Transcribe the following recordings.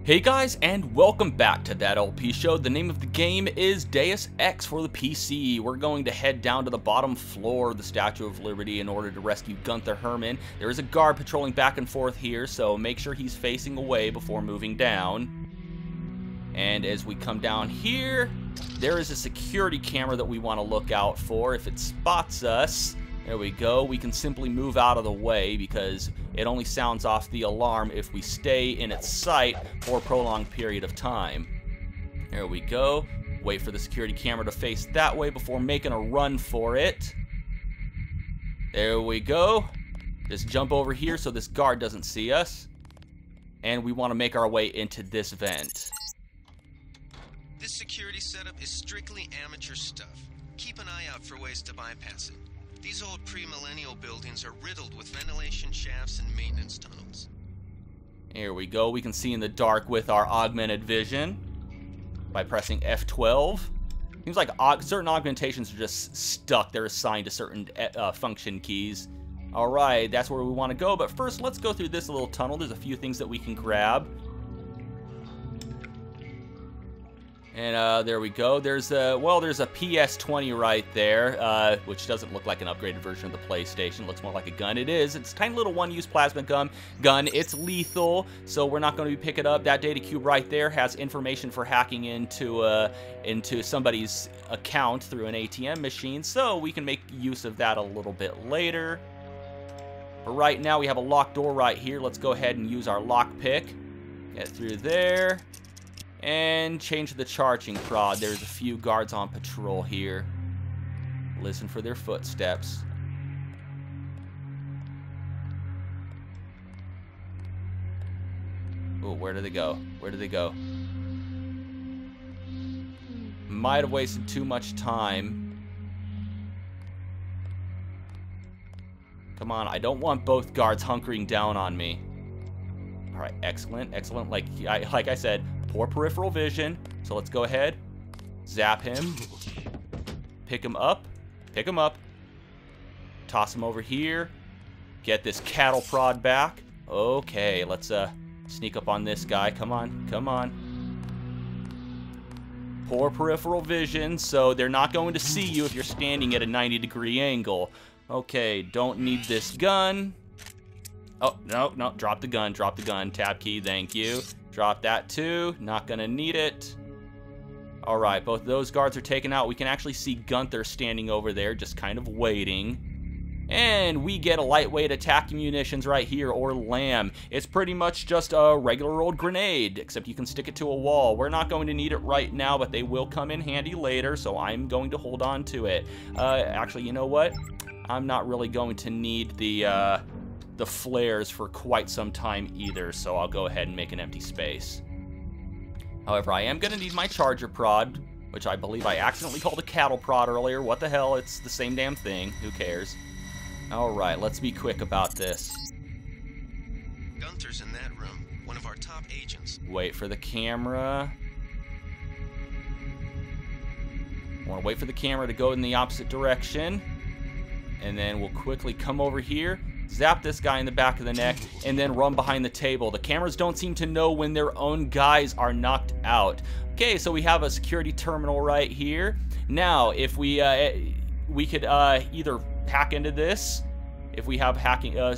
Hey guys, and welcome back to That LP Show. The name of the game is Deus Ex for the PC. We're going to head down to the bottom floor of the Statue of Liberty in order to rescue Gunther Hermann. There is a guard patrolling back and forth here, so make sure he's facing away before moving down. And as we come down here, there is a security camera that we want to look out for. If it spots us, there we go. We can simply move out of the way because it only sounds off the alarm if we stay in its sight for a prolonged period of time. There we go. Wait for the security camera to face that way before making a run for it. There we go. Just jump over here so this guard doesn't see us. And we want to make our way into this vent. This security setup is strictly amateur stuff. Keep an eye out for ways to bypass it. These old pre-millennial buildings are riddled with ventilation shafts and maintenance tunnels. Here we go. We can see in the dark with our augmented vision by pressing F12. Seems like certain augmentations are just stuck. They're assigned to certain function keys. Alright, that's where we want to go. But first, let's go through this little tunnel. There's a few things that we can grab. And there we go. There's a PS20 right there, which doesn't look like an upgraded version of the PlayStation. It looks more like a gun. It is. It's a tiny little one-use plasma gun. It's lethal, so we're not going to be picking it up. That data cube right there has information for hacking into somebody's account through an ATM machine, so we can make use of that a little bit later. But right now, we have a locked door right here. Let's go ahead and use our lockpick. Get through there. And change the charging prod. There's a few guards on patrol here. Listen for their footsteps. Oh, where did they go? Where did they go? Might have wasted too much time. Come on, I don't want both guards hunkering down on me. Alright, excellent, excellent. Like I said, poor peripheral vision. So let's go ahead, zap him, pick him up, toss him over here, get this cattle prod back. Okay, let's sneak up on this guy. Come on, come on. Poor peripheral vision, so they're not going to see you if you're standing at a 90-degree angle. Okay, don't need this gun. Oh, no, drop the gun, tab key, thank you. Drop that too, not gonna need it. Alright, both those guards are taken out. We can actually see Gunther standing over there, just kind of waiting. And we get a lightweight attack munitions right here, or LAM. It's pretty much just a regular old grenade, except you can stick it to a wall. We're not going to need it right now, but they will come in handy later, so I'm going to hold on to it. Actually, you know what? I'm not really going to need the flares for quite some time either, so I'll go ahead and make an empty space. However, I am going to need my charger prod, which I believe I accidentally called a cattle prod earlier. What the hell? It's the same damn thing. Who cares? Alright, let's be quick about this. Gunther's in that room, one of our top agents. Wait for the camera. I want to wait for the camera to go in the opposite direction. And then we'll quickly come over here, zap this guy in the back of the neck, and then run behind the table. The cameras don't seem to know when their own guys are knocked out. Okay, so we have a security terminal right here. Now, if we could either hack into this, if we have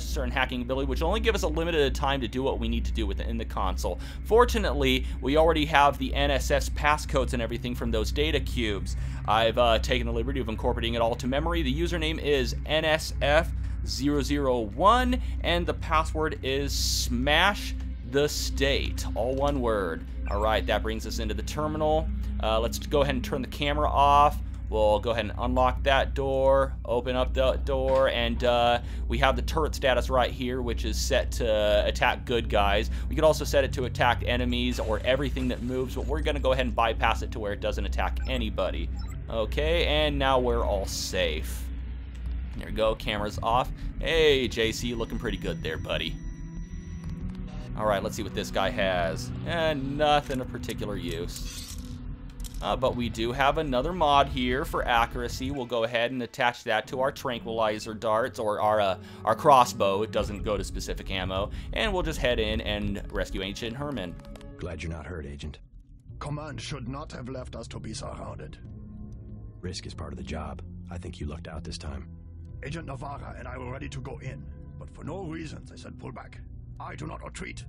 certain hacking ability, which will only give us a limited time to do what we need to do within the console. Fortunately, we already have the NSS passcodes and everything from those data cubes. I've taken the liberty of incorporating it all to memory. The username is NSF001, and the password is smash the state, all one word. All right, that brings us into the terminal. Let's go ahead and turn the camera off. We'll go ahead and unlock that door, open up the door, and we have the turret status right here, which is set to attack good guys. We could also set it to attack enemies or everything that moves, but we're going to go ahead and bypass it to where it doesn't attack anybody. Okay, and now we're all safe. There we go, camera's off. Hey, JC, looking pretty good there, buddy. Alright, let's see what this guy has. Nothing of particular use. But we do have another mod here for accuracy. We'll go ahead and attach that to our tranquilizer darts, or our crossbow. It doesn't go to specific ammo. And we'll just head in and rescue Ancient Herman. Glad you're not hurt, Agent. Command should not have left us to be surrounded. Risk is part of the job. I think you lucked out this time. Agent Navarra and I were ready to go in, but for no reason they said pull back. I do not retreat.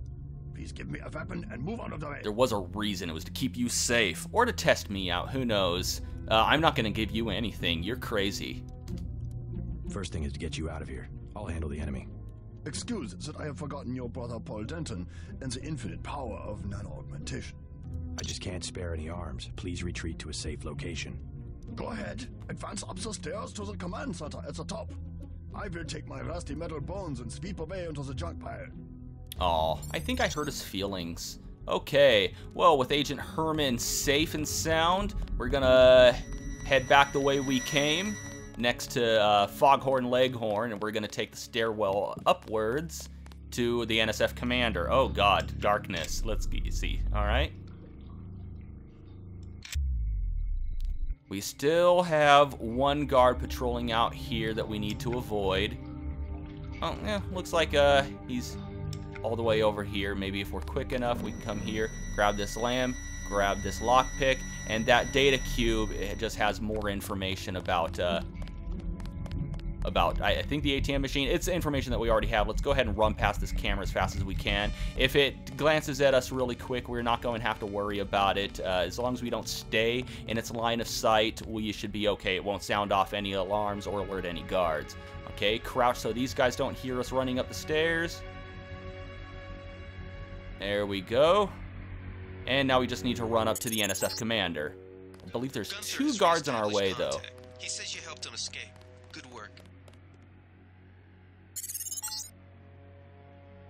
Please give me a weapon and move out of the way. There was a reason. It was to keep you safe, or to test me out. Who knows? I'm not going to give you anything. You're crazy. First thing is to get you out of here. I'll handle the enemy. Excuse that I have forgotten your brother Paul Denton and the infinite power of nano-augmentation. I just can't spare any arms. Please retreat to a safe location. Go ahead. Advance up the stairs to the command center at the top. I will take my rusty metal bones and sweep away into the junk pile. Aw, I think I hurt his feelings. Okay, well, with Agent Hermann safe and sound, we're gonna head back the way we came, next to Foghorn Leghorn, and we're gonna take the stairwell upwards to the NSF commander. Oh god, darkness. Let's see. Alright. We still have one guard patrolling out here that we need to avoid. Oh, yeah, looks like he's all the way over here. Maybe if we're quick enough, we can come here, grab this lamp, grab this lockpick, and that data cube, it just has more information about I think the ATM machine. It's information that we already have. Let's go ahead and run past this camera as fast as we can. If it glances at us really quick, we're not going to have to worry about it. As long as we don't stay in its line of sight, we should be okay. It won't sound off any alarms or alert any guards. Okay, crouch so these guys don't hear us running up the stairs. There we go. And now we just need to run up to the NSF commander. I believe there's two guards on our way, though. He says you helped him escape. Good work.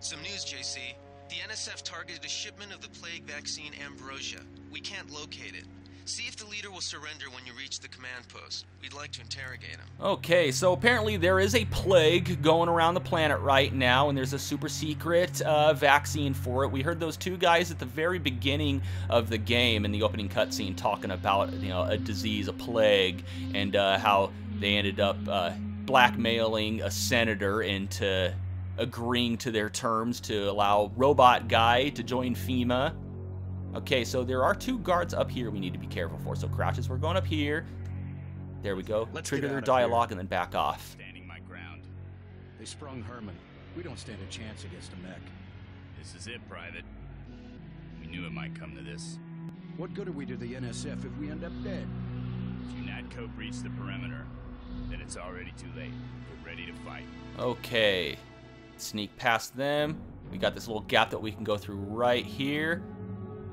Some news, JC. The NSF targeted a shipment of the plague vaccine Ambrosia. We can't locate it. See if the leader will surrender when you reach the command post. We'd like to interrogate him. Okay, so apparently there is a plague going around the planet right now, and there's a super secret vaccine for it. We heard those two guys at the very beginning of the game in the opening cutscene talking about, you know, a disease, a plague, and how they ended up blackmailing a senator into agreeing to their terms to allow Robot Guy to join FEMA. Okay, so there are two guards up here we need to be careful for. So crouches, we're going up here. There we go. Let's trigger get their out of dialogue here. and then back off. Standing my ground. They sprung Herman. We don't stand a chance against a mech. This is it, Private. We knew it might come to this. What good are we to the NSF if we end up dead? If UNATCO breach the perimeter, then it's already too late. We're ready to fight. Okay. Sneak past them. We got this little gap that we can go through right here.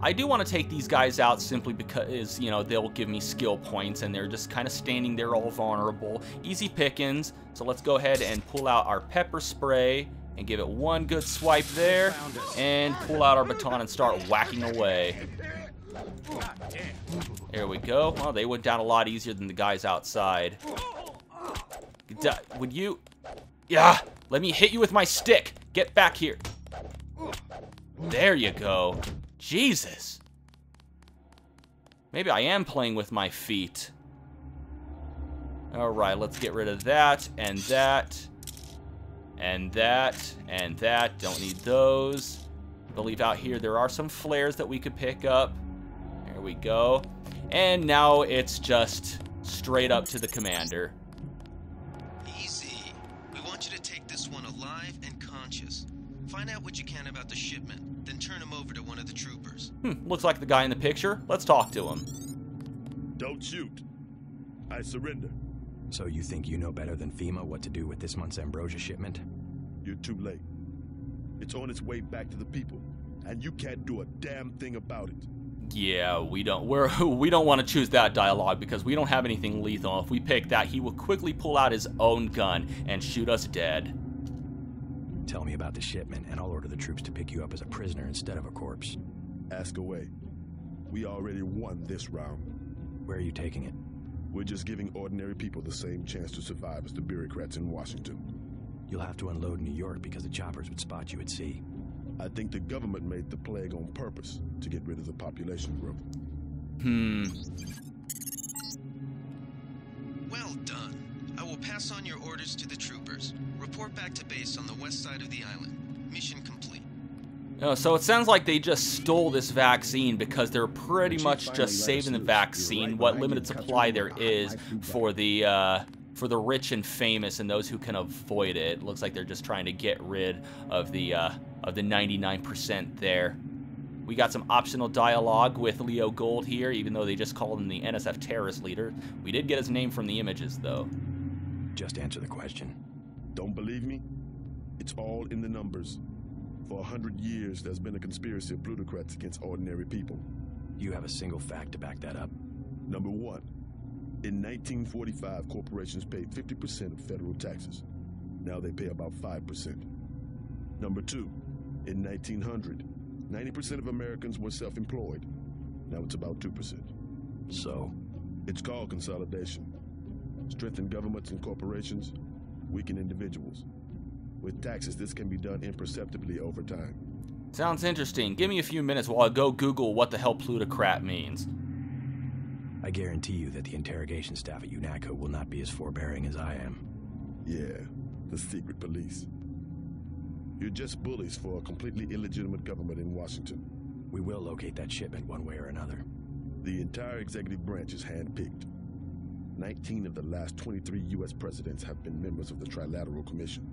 I do want to take these guys out simply because, you know, they'll give me skill points and they're just kind of standing there all vulnerable. Easy pickings. So let's go ahead and pull out our pepper spray and give it one good swipe there and pull out our baton and start whacking away. There we go. Well, they went down a lot easier than the guys outside. Would you... Yeah, let me hit you with my stick. Get back here. There you go. Jesus. Maybe I am playing with my feet. Alright, let's get rid of that, and that, and that, and that. Don't need those. I believe out here there are some flares that we could pick up. There we go. And now it's just straight up to the commander. Easy. We want you to take this one alive and conscious. Find out what you can about the shipment, then turn him over to one of the troopers. Looks like the guy in the picture. Let's talk to him. Don't shoot. I surrender. So you think you know better than FEMA what to do with this month's Ambrosia shipment? You're too late. It's on its way back to the people, and you can't do a damn thing about it. Yeah, we don't want to choose that dialogue because we don't have anything lethal. If we pick that, he will quickly pull out his own gun and shoot us dead. Tell me about the shipment, and I'll order the troops to pick you up as a prisoner instead of a corpse. Ask away. We already won this round. Where are you taking it? We're just giving ordinary people the same chance to survive as the bureaucrats in Washington. You'll have to unload in New York because the choppers would spot you at sea. I think the government made the plague on purpose to get rid of the population growth. Well done. I will pass on your orders to the troopers. Report back to base on the west side of the island. Mission complete. Oh, so it sounds like they just stole this vaccine because they're pretty much just saving the vaccine, what limited supply there is for the rich and famous and those who can avoid it. It looks like they're just trying to get rid of the 99% there. We got some optional dialogue with Leo Gold here, even though they just called him the NSF terrorist leader. We did get his name from the images, though. Just answer the question. Don't believe me? It's all in the numbers. For 100 years, there's been a conspiracy of plutocrats against ordinary people. You have a single fact to back that up? Number one, in 1945, corporations paid 50% of federal taxes. Now they pay about 5%. Number two, in 1900, 90% of Americans were self-employed. Now it's about 2%. So? It's called consolidation. Strengthen governments and corporations, weaken individuals. With taxes, this can be done imperceptibly over time. Sounds interesting. Give me a few minutes while I go Google what the hell plutocrat means. I guarantee you that the interrogation staff at UNATCO will not be as forbearing as I am. Yeah, the secret police. You're just bullies for a completely illegitimate government in Washington. We will locate that shipment one way or another. The entire executive branch is handpicked. 19 of the last 23 U.S. presidents have been members of the Trilateral Commission.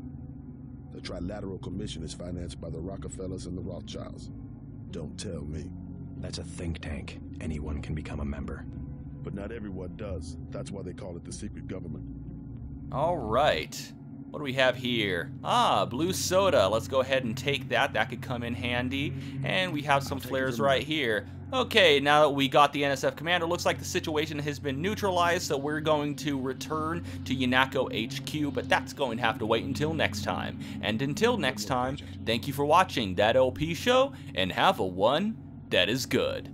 The Trilateral Commission is financed by the Rockefellers and the Rothschilds. Don't tell me. That's a think tank. Anyone can become a member. But not everyone does. That's why they call it the secret government. All right. What do we have here? Ah, blue soda. Let's go ahead and take that. That could come in handy. And we have some flares right here. Okay, now that we got the NSF commander, looks like the situation has been neutralized, so we're going to return to UNATCO HQ, but that's going to have to wait until next time. And until next time, thank you for watching That LP Show, and have a one that is good.